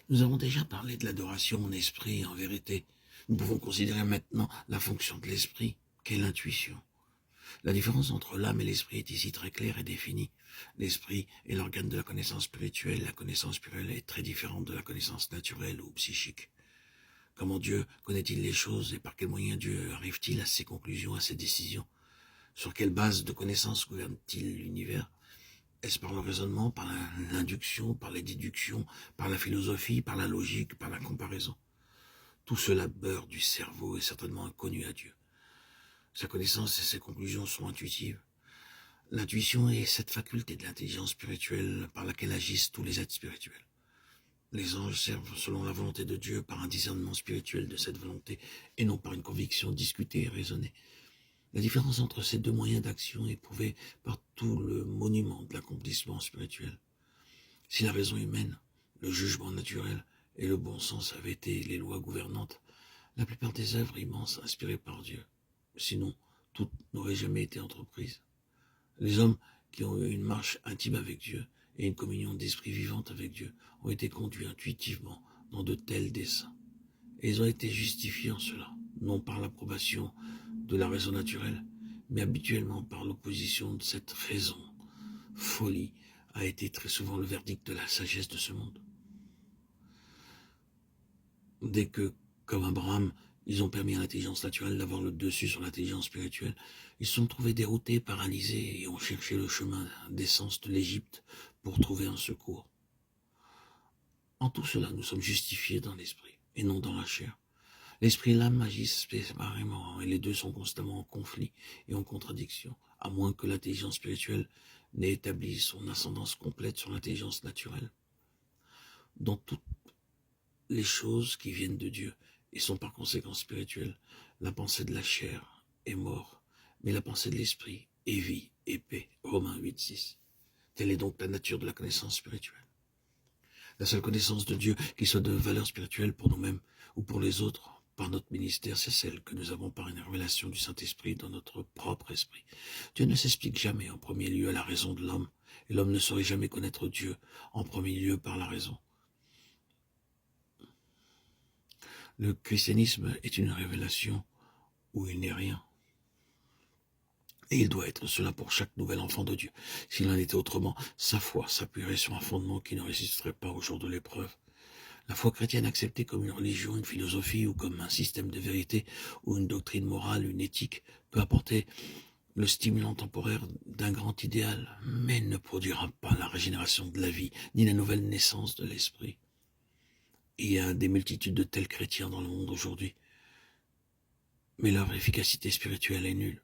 Nous avons déjà parlé de l'adoration en esprit et en vérité. Nous pouvons considérer maintenant la fonction de l'esprit, qu'est l'intuition. La différence entre l'âme et l'esprit est ici très claire et définie. L'esprit est l'organe de la connaissance spirituelle. La connaissance spirituelle est très différente de la connaissance naturelle ou psychique. Comment Dieu connaît-il les choses et par quels moyens Dieu arrive-t-il à ses conclusions, à ses décisions? Sur quelle base de connaissance gouverne-t-il l'univers? Est-ce par le raisonnement, par l'induction, par les déductions, par la philosophie, par la logique, par la comparaison? Tout ce labeur du cerveau est certainement inconnu à Dieu. Sa connaissance et ses conclusions sont intuitives. L'intuition est cette faculté de l'intelligence spirituelle par laquelle agissent tous les êtres spirituels. Les anges servent selon la volonté de Dieu par un discernement spirituel de cette volonté et non par une conviction discutée et raisonnée. La différence entre ces deux moyens d'action est prouvée par tout le monument de l'accomplissement spirituel. Si la raison humaine, le jugement naturel et le bon sens avaient été les lois gouvernantes, la plupart des œuvres immenses inspirées par Dieu, sinon toutes n'auraient jamais été entreprises. Les hommes qui ont eu une marche intime avec Dieu et une communion d'esprit vivante avec Dieu ont été conduits intuitivement dans de tels desseins. Et ils ont été justifiés en cela, non par l'approbation de la raison naturelle, mais habituellement par l'opposition de cette raison. Folie a été très souvent le verdict de la sagesse de ce monde. Dès que, comme Abraham, ils ont permis à l'intelligence naturelle d'avoir le dessus sur l'intelligence spirituelle, ils se sont trouvés déroutés, paralysés et ont cherché le chemin d'essence de l'Égypte pour trouver un secours. En tout cela, nous sommes justifiés dans l'esprit et non dans la chair. L'esprit et l'âme agissent séparément et les deux sont constamment en conflit et en contradiction, à moins que l'intelligence spirituelle n'ait établi son ascendance complète sur l'intelligence naturelle. Dans toutes les choses qui viennent de Dieu et sont par conséquent spirituelles, la pensée de la chair est mort, mais la pensée de l'esprit est vie et paix. Romains 8,6. Telle est donc la nature de la connaissance spirituelle. La seule connaissance de Dieu qui soit de valeur spirituelle pour nous-mêmes ou pour les autres, par notre ministère, c'est celle que nous avons par une révélation du Saint-Esprit dans notre propre esprit. Dieu ne s'explique jamais en premier lieu à la raison de l'homme, et l'homme ne saurait jamais connaître Dieu en premier lieu par la raison. Le christianisme est une révélation où il n'est rien. Et il doit être cela pour chaque nouvel enfant de Dieu. S'il en était autrement, sa foi s'appuierait sur un fondement qui ne résisterait pas au jour de l'épreuve. La foi chrétienne acceptée comme une religion, une philosophie ou comme un système de vérité ou une doctrine morale, une éthique, peut apporter le stimulant temporaire d'un grand idéal, mais ne produira pas la régénération de la vie, ni la nouvelle naissance de l'esprit. Il y a des multitudes de tels chrétiens dans le monde aujourd'hui, mais leur efficacité spirituelle est nulle.